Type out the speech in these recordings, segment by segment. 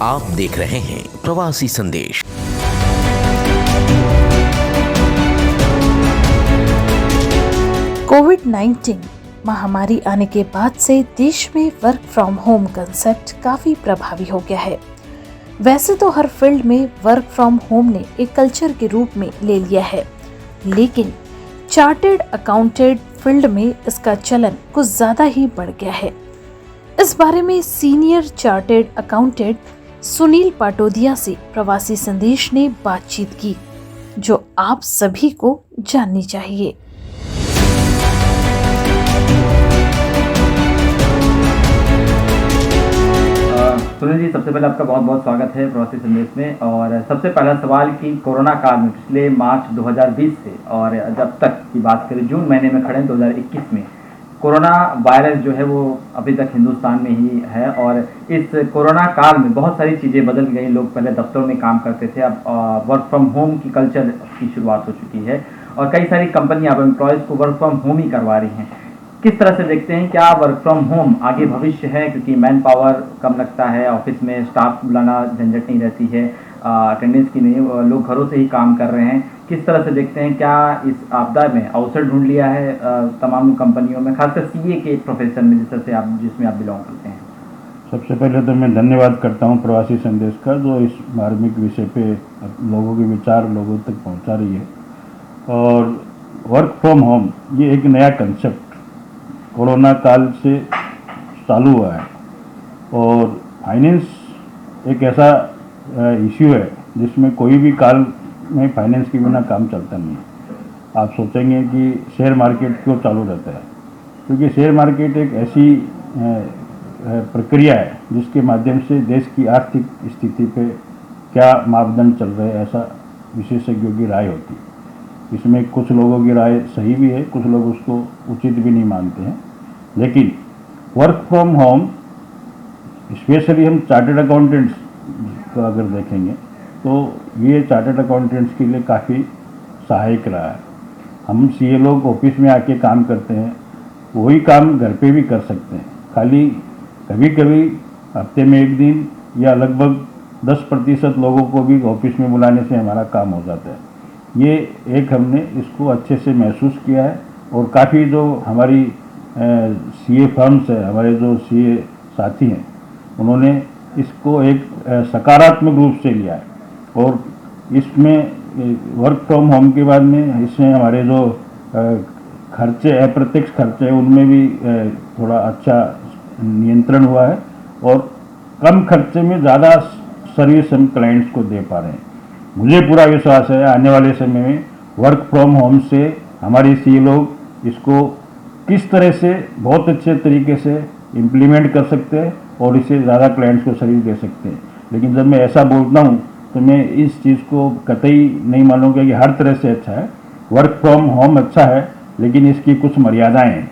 आप देख रहे हैं प्रवासी संदेश। कोविड-19 महामारी आने के बाद से देश में वर्क फ्रॉम होम कंसेप्ट काफी प्रभावी हो गया है। वैसे तो हर फील्ड में वर्क फ्रॉम होम ने एक कल्चर के रूप में ले लिया है, लेकिन चार्टर्ड अकाउंटेंट फील्ड में इसका चलन कुछ ज्यादा ही बढ़ गया है। इस बारे में senior chartered accountant Sunil Patodia से प्रवासी संदेश ने बातचीत की, जो आप सभी को जाननी चाहिए। सुनील जी, सबसे पहले आपका बहुत बहुत स्वागत है प्रवासी संदेश में। और सबसे पहला सवाल कि कोरोना काल में पिछले मार्च 2020 से और जब तक की बात करें जून महीने में खड़े 2021 में कोरोना वायरस जो है वो अभी तक हिंदुस्तान में ही है। और इस कोरोना काल में बहुत सारी चीज़ें बदल गई। लोग पहले दफ्तरों में काम करते थे, अब वर्क फ्रॉम होम की कल्चर की शुरुआत हो चुकी है और कई सारी कंपनियां अब एम्प्लॉयज़ को वर्क फ्रॉम होम ही करवा रही हैं। किस तरह से देखते हैं, क्या वर्क फ्रॉम होम आगे भविष्य है? क्योंकि मैन पावर कम लगता है, ऑफिस में स्टाफ बुलाना झंझट नहीं रहती है, अटेंडेंस की नहीं, लोग घरों से ही काम कर रहे हैं। किस तरह से देखते हैं, क्या इस आपदा में अवसर ढूंढ लिया है तमाम कंपनियों में, खासकर सीए के प्रोफेशन में जिसमें आप बिलोंग करते हैं? सबसे पहले तो मैं धन्यवाद करता हूं प्रवासी संदेश का, जो इस मार्मिक विषय पे लोगों के विचार लोगों तक पहुंचा रही है। और वर्क फ्रॉम होम ये एक नया कंसेप्ट कोरोना काल से चालू हुआ है। और फाइनेंस एक ऐसा इश्यू है जिसमें कोई भी काल में फाइनेंस के बिना काम चलता नहीं है। आप सोचेंगे कि शेयर मार्केट क्यों चालू रहता है, क्योंकि शेयर मार्केट एक ऐसी प्रक्रिया है जिसके माध्यम से देश की आर्थिक स्थिति पे क्या मापदंड चल रहे हैं, ऐसा विशेषज्ञों की राय होती है। इसमें कुछ लोगों की राय सही भी है, कुछ लोग उसको उचित भी नहीं मानते हैं। लेकिन वर्क फ्रॉम होम स्पेशली हम चार्टर्ड अकाउंटेंट्स को अगर देखेंगे तो ये चार्टर्ड अकाउंटेंट्स के लिए काफ़ी सहायक रहा है। हम सीए लोग ऑफिस में आके काम करते हैं, वही काम घर पे भी कर सकते हैं। खाली कभी कभी हफ्ते में एक दिन या लगभग 10% लोगों को भी ऑफिस में बुलाने से हमारा काम हो जाता है। ये एक हमने इसको अच्छे से महसूस किया है। और काफ़ी जो हमारी सीए फर्म्स है, हमारे जो सीए साथी हैं, उन्होंने इसको एक सकारात्मक रूप से लिया है। और इसमें वर्क फ्रॉम होम के बाद में इसमें हमारे जो खर्चे अप्रत्यक्ष खर्चे हैं उनमें भी थोड़ा अच्छा नियंत्रण हुआ है और कम खर्चे में ज़्यादा सर्विस हम क्लाइंट्स को दे पा रहे हैं। मुझे पूरा विश्वास है आने वाले समय में वर्क फ्रॉम होम से हमारे सीए लोग इसको किस तरह से बहुत अच्छे तरीके से इम्प्लीमेंट कर सकते हैं और इससे ज़्यादा क्लाइंट्स को सर्विस दे सकते हैं। लेकिन जब मैं ऐसा बोलता हूँ तो मैं इस चीज़ को कतई नहीं मानूंगा कि हर तरह से अच्छा है। वर्क फ्रॉम होम अच्छा है, लेकिन इसकी कुछ मर्यादाएं हैं।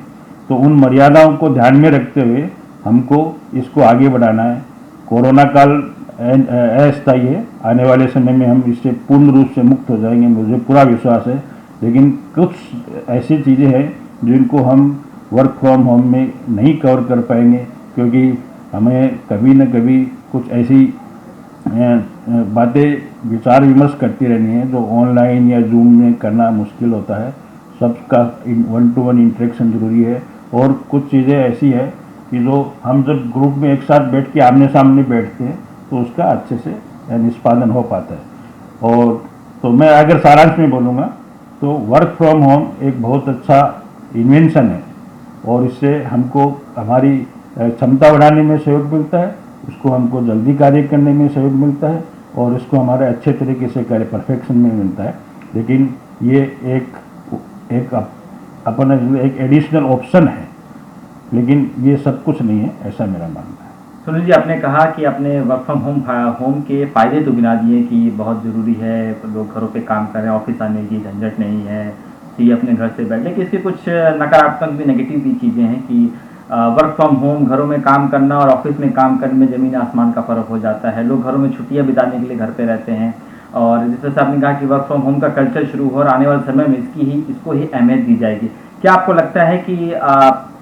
तो उन मर्यादाओं को ध्यान में रखते हुए हमको इसको आगे बढ़ाना है। कोरोना काल अस्थायी है, आने वाले समय में हम इससे पूर्ण रूप से मुक्त हो जाएंगे, मुझे पूरा विश्वास है। लेकिन कुछ ऐसी चीज़ें हैं जिनको हम वर्क फ्रॉम होम में नहीं कवर कर पाएंगे, क्योंकि हमें कभी न कभी कुछ ऐसी बातें विचार विमर्श करती रहनी है जो ऑनलाइन या जूम में करना मुश्किल होता है। सबका 1-to-1 इंटरेक्शन ज़रूरी है। और कुछ चीज़ें ऐसी है कि जो हम जब ग्रुप में एक साथ बैठ के आमने सामने बैठते हैं तो उसका अच्छे से निष्पादन हो पाता है। और तो मैं अगर सारांश में बोलूँगा तो वर्क फ्रॉम होम एक बहुत अच्छा इन्वेंशन है और इससे हमको हमारी क्षमता बढ़ाने में सहयोग मिलता है, उसको हमको जल्दी कार्य करने में सहयोग मिलता है और इसको हमारे अच्छे तरीके से कार्य परफेक्शन में मिलता है। लेकिन ये एक अपना एक एडिशनल ऑप्शन है, लेकिन ये सब कुछ नहीं है, ऐसा मेरा मानना है। सुनील जी, आपने कहा कि आपने वर्क फ्रॉम होम के फ़ायदे तो गिना दिए कि बहुत ज़रूरी है, लोग घरों पे काम कर रहे हैं, ऑफिस आने की झंझट नहीं है, सीए अपने घर से बैठ। लेकिन इसके कुछ नकारात्मक भी नेगेटिव भी चीज़ें हैं कि वर्क फ्रॉम होम घरों में काम करना और ऑफिस में काम करने में ज़मीन आसमान का फ़र्क हो जाता है। लोग घरों में छुट्टियाँ बिताने के लिए घर पे रहते हैं और जिस तरह से आपने कहा कि वर्क फ्रॉम होम का कल्चर शुरू हो और आने वाले समय में इसको ही अहमियत दी जाएगी। क्या आपको लगता है कि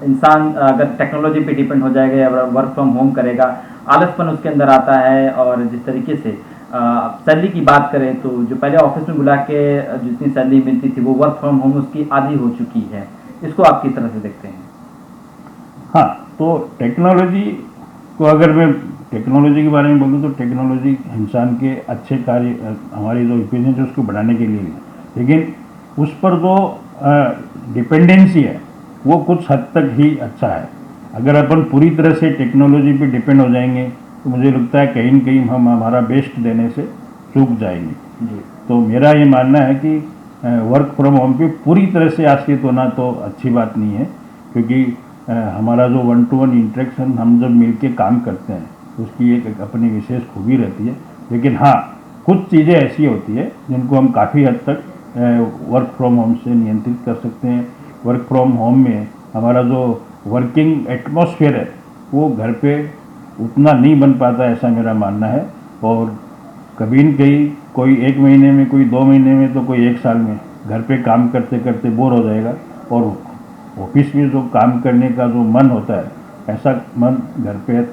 इंसान अगर टेक्नोलॉजी पे डिपेंड हो जाएगा या वर्क फ्रॉम होम करेगा, आलसपन उसके अंदर आता है, और जिस तरीके से सैलरी की बात करें तो जो पहले ऑफिस में बुला के जितनी सैलरी मिलती थी वो वर्क फ्रॉम होम उसकी आधी हो चुकी है। इसको आप किस तरह से देखते हैं? हाँ, तो टेक्नोलॉजी को अगर मैं टेक्नोलॉजी के बारे में बोलूँ तो टेक्नोलॉजी इंसान के अच्छे कार्य, हमारी जो इफिशिएंसी उसको बढ़ाने के लिए है, लेकिन उस पर जो डिपेंडेंसी है वो कुछ हद तक ही अच्छा है। अगर अपन पूरी तरह से टेक्नोलॉजी पे डिपेंड हो जाएंगे तो मुझे लगता है कहीं न कहीं हम हमारा बेस्ट देने से चूक जाएंगे। जी। तो मेरा ये मानना है कि वर्क फ्रॉम होम पे पूरी तरह से आश्रित होना तो अच्छी बात नहीं है, क्योंकि हमारा जो 1-to-1 इंटरेक्शन हम जब मिलके काम करते हैं उसकी एक अपनी विशेष खूबी रहती है। लेकिन हाँ, कुछ चीज़ें ऐसी होती है जिनको हम काफ़ी हद तक वर्क फ्रॉम होम से नियंत्रित कर सकते हैं। वर्क फ्रॉम होम में हमारा जो वर्किंग एटमॉस्फेयर है वो घर पे उतना नहीं बन पाता, ऐसा मेरा मानना है। और कभी न कहीं कोई 1 महीने में, कोई 2 महीने में, तो कोई 1 साल में घर पे काम करते करते बोर हो जाएगा, और ऑफिस में जो काम करने का जो मन होता है ऐसा मन घर पे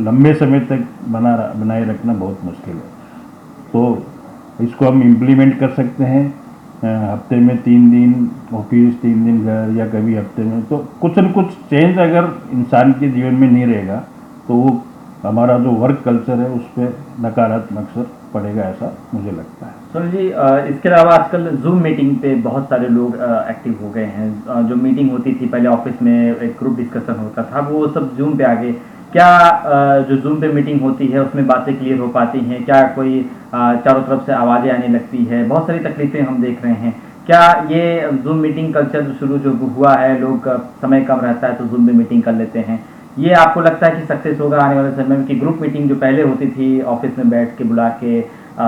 लंबे समय तक बनाए रखना बहुत मुश्किल है। तो इसको हम इम्प्लीमेंट कर सकते हैं हफ्ते में 3 दिन ऑफिस, 3 दिन घर, या कभी हफ्ते में। तो कुछ न कुछ चेंज अगर इंसान के जीवन में नहीं रहेगा तो वो हमारा जो वर्क कल्चर है उस पर नकारात्मक असर पड़ेगा, ऐसा मुझे लगता है। सुनील जी, इसके अलावा आजकल जूम मीटिंग पे बहुत सारे लोग एक्टिव हो गए हैं। जो मीटिंग होती थी पहले ऑफिस में, एक ग्रुप डिस्कशन होता था, वो सब जूम पे आ गए। क्या जो जूम पे मीटिंग होती है उसमें बातें क्लियर हो पाती हैं? क्या कोई चारों तरफ से आवाज़ें आने लगती है? बहुत सारी तकलीफें हम देख रहे हैं। क्या ये जूम मीटिंग कल्चर जो हुआ है, लोग समय कम रहता है तो जूम पे मीटिंग कर लेते हैं, ये आपको लगता है कि सक्सेस होगा आने वाले समय में? कि ग्रुप मीटिंग जो पहले होती थी ऑफिस में बैठ के बुला के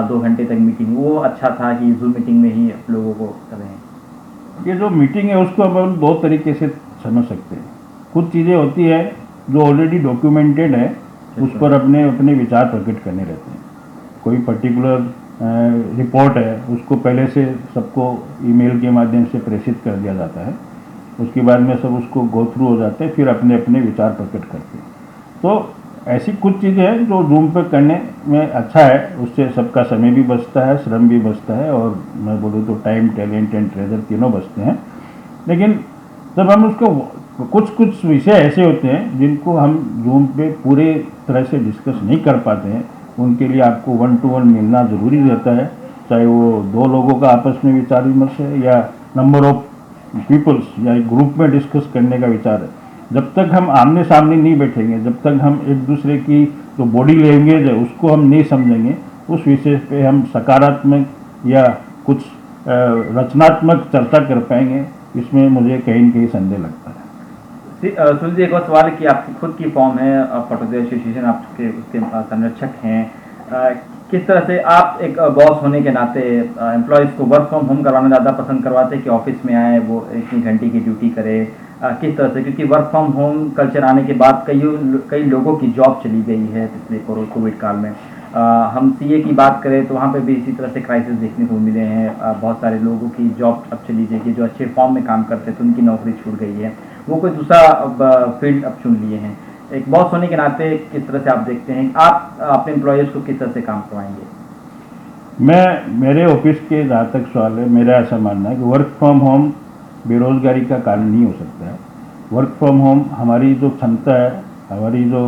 2 घंटे तक मीटिंग, वो अच्छा था कि जूम मीटिंग में ही लोगों को कर रहे हैं? ये जो मीटिंग है उसको हम 2 तरीके से समझ सकते हैं। कुछ चीज़ें होती है जो ऑलरेडी डॉक्यूमेंटेड है, उस पर अपने अपने विचार प्रकट करने रहते हैं। कोई पर्टिकुलर रिपोर्ट है उसको पहले से सबको ईमेल के माध्यम से प्रेषित कर दिया जाता है, उसके बाद में सब उसको गो थ्रू हो जाते हैं, फिर अपने अपने विचार प्रकट करते हैं। तो ऐसी कुछ चीज़ें हैं जो जूम पर करने में अच्छा है, उससे सबका समय भी बचता है, श्रम भी बचता है, और मैं बोलूँ तो टाइम, टैलेंट एंड ट्रेजर तीनों बचते हैं। लेकिन जब हम उसको कुछ विषय ऐसे होते हैं जिनको हम जूम पे पूरे तरह से डिस्कस नहीं कर पाते हैं, उनके लिए आपको 1-to-1 मिलना ज़रूरी रहता है, चाहे वो 2 लोगों का आपस में विचार विमर्श है या नंबर ऑफ पीपल्स या एक ग्रुप में डिस्कस करने का विचार है। जब तक हम आमने सामने नहीं बैठेंगे, जब तक हम एक दूसरे की जो बॉडी लैंग्वेज है उसको हम नहीं समझेंगे, उस विषय पे हम सकारात्मक या कुछ रचनात्मक चर्चा कर पाएंगे, इसमें मुझे कहीं न कहीं संदेह लगता है। सुनील जी, एक और सवाल है कि आपकी खुद की फॉर्म है फोटोग्राफी एसोसिएशन, आपके उसके संरक्षक हैं। किस तरह से आप एक बॉस होने के नाते एम्प्लॉयज़ को वर्क फ्रॉम होम करवाना ज़्यादा पसंद करवाते हैं कि ऑफिस में आए, वो इतनी घंटे की ड्यूटी करे? किस तरह से, क्योंकि वर्क फ्रॉम होम कल्चर आने के बाद कई लोगों की जॉब चली गई है पिछले कोविड काल में। हम सीए की बात करें तो वहाँ पे भी इसी तरह से क्राइसिस देखने को मिले हैं। बहुत सारे लोगों की जॉब अब चली जाएगी, जो अच्छे फॉर्म में काम करते थे उनकी नौकरी छूट गई है, वो कोई दूसरा फील्ड अब चुन लिए हैं। एक बॉस होने के नाते किस तरह से आप देखते हैं, आप अपने एम्प्लॉयज़ को किस तरह से काम करवाएंगे? मेरे ऑफिस के जहाँ तक सवाल है, मेरा ऐसा मानना है कि वर्क फ्रॉम होम बेरोजगारी का कारण नहीं हो सकता है। वर्क फ्रॉम होम हमारी जो क्षमता है, हमारी जो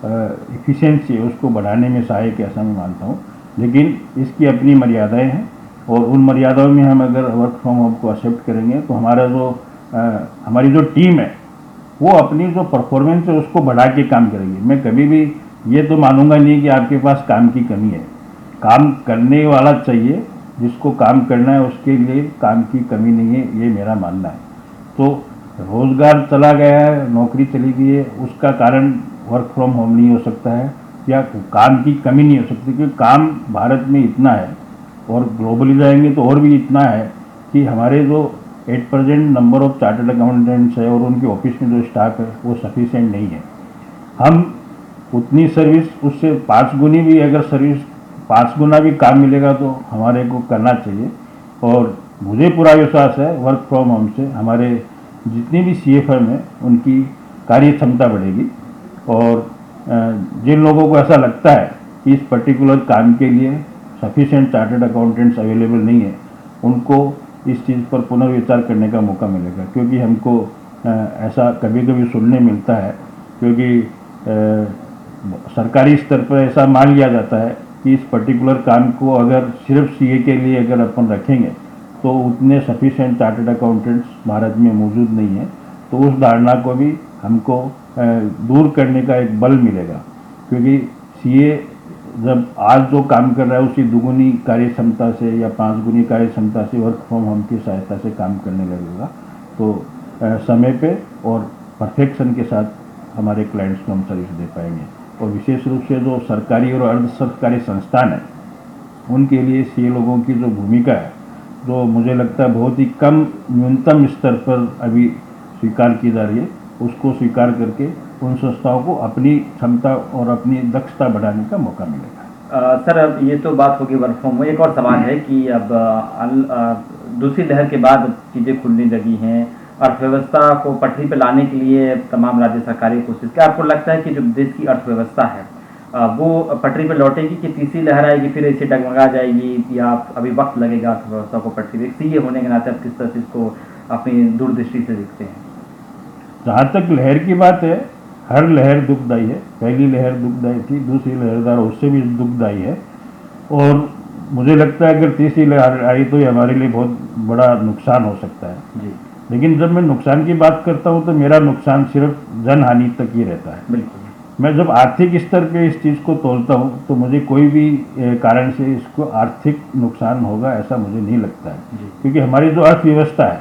एफिशिएंसी है उसको बढ़ाने में सहायक है, ऐसा मैं मानता हूँ। लेकिन इसकी अपनी मर्यादाएं हैं, और उन मर्यादाओं में हम अगर वर्क फ्रॉम होम को एक्सेप्ट करेंगे तो हमारी जो टीम है वो अपनी जो परफॉर्मेंस है उसको बढ़ा के काम करेगी। मैं कभी भी ये तो मानूंगा नहीं कि आपके पास काम की कमी है। काम करने वाला चाहिए, जिसको काम करना है उसके लिए काम की कमी नहीं है, ये मेरा मानना है। तो रोज़गार चला गया है, नौकरी चली गई है, उसका कारण वर्क फ्रॉम होम नहीं हो सकता है, या काम की कमी नहीं हो सकती, क्योंकि काम भारत में इतना है, और ग्लोबली जाएंगे तो और भी इतना है कि हमारे जो at present number of chartered accountants है और उनके ऑफिस में जो स्टाफ है वो सफिशिएंट नहीं है। हम उतनी सर्विस, उससे 5 गुनी भी अगर सर्विस, 5 गुना भी काम मिलेगा तो हमारे को करना चाहिए। और मुझे पूरा विश्वास है वर्क फ्रॉम होम से हमारे जितनी भी सीए फर्म है उनकी कार्य क्षमता बढ़ेगी, और जिन लोगों को ऐसा लगता है कि इस पर्टिकुलर काम के लिए सफिशिएंट चार्टर्ड अकाउंटेंट्स अवेलेबल नहीं है, उनको इस चीज़ पर पुनर्विचार करने का मौका मिलेगा। क्योंकि हमको ऐसा कभी कभी सुनने मिलता है, क्योंकि सरकारी स्तर पर ऐसा मान लिया जाता है कि इस पर्टिकुलर काम को अगर सिर्फ सीए के लिए अगर अपन रखेंगे तो उतने सफिशिएंट चार्टर्ड अकाउंटेंट्स भारत में मौजूद नहीं है। तो उस धारणा को भी हमको दूर करने का एक बल मिलेगा, क्योंकि सीए जब आज जो काम कर रहा है उसी दुगुनी कार्य क्षमता से या 5 गुनी कार्य क्षमता से वर्क फ्रॉम होम की सहायता से काम करने लगेगा, तो समय पे और परफेक्शन के साथ हमारे क्लाइंट्स को हम सर्विस दे पाएंगे। और विशेष रूप से जो सरकारी और अर्ध सरकारी संस्थान है, उनके लिए सीए लोगों की जो भूमिका है, जो मुझे लगता है बहुत ही कम न्यूनतम स्तर पर अभी स्वीकार की जा रही है, उसको स्वीकार करके उन संस्थाओं को अपनी क्षमता और अपनी दक्षता बढ़ाने का मौका मिलेगा। सर, अब ये तो बात होगी वर्क फ्रॉम होम। एक और सवाल है कि अब दूसरी लहर के बाद चीज़ें खुलने लगी हैं, अर्थव्यवस्था को पटरी पर लाने के लिए तमाम राज्य सरकारें कोशिश। क्या आपको लगता है कि जो देश की अर्थव्यवस्था है वो पटरी पर लौटेगी कि तीसरी लहर आएगी फिर ऐसे डगमगा जाएगी, या अभी वक्त लगेगा अर्थव्यवस्था को पटरी पर? सीए होने के नाते आप किस तरह से इसको अपनी दूरदृष्टि से देखते हैं? जहाँ तक लहर की बात है, हर लहर दुखदायी है। पहली लहर दुखदायी थी, दूसरी लहर उससे भी दुखदायी है, और मुझे लगता है अगर तीसरी लहर आई तो ये हमारे लिए बहुत बड़ा नुकसान हो सकता है जी। लेकिन जब मैं नुकसान की बात करता हूँ तो मेरा नुकसान सिर्फ जनहानि तक ही रहता है। बिल्कुल। मैं जब आर्थिक स्तर पे इस चीज़ को तोलता हूँ तो मुझे कोई भी कारण से इसको आर्थिक नुकसान होगा ऐसा मुझे नहीं लगता है, क्योंकि हमारी जो अर्थव्यवस्था है,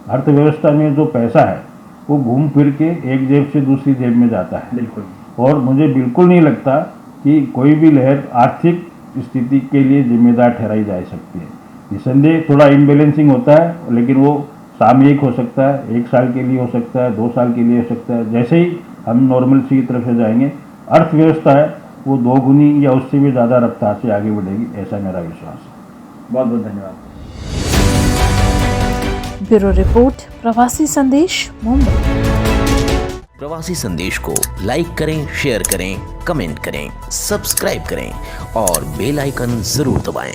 अर्थव्यवस्था में जो पैसा है वो घूम फिर के एक जेब से दूसरी जेब में जाता है। बिल्कुल। और मुझे बिल्कुल नहीं लगता कि कोई भी लहर आर्थिक स्थिति के लिए जिम्मेदार ठहराई जा सकती है। निसंदेह थोड़ा इम्बैलेंसिंग होता है, लेकिन वो सामयिक हो सकता है, 1 साल के लिए हो सकता है, 2 साल के लिए हो सकता है। जैसे ही हम नॉर्मलसी की तरफ से जाएंगे, अर्थव्यवस्था है वो 2 गुनी या उससे भी ज़्यादा रफ्तार से आगे बढ़ेगी, ऐसा मेरा विश्वास है। बहुत बहुत धन्यवाद। ब्यूरो रिपोर्ट, प्रवासी संदेश, मुंबई। प्रवासी संदेश को लाइक करें, शेयर करें, कमेंट करें, सब्सक्राइब करें और बेल आइकन जरूर दबाएं।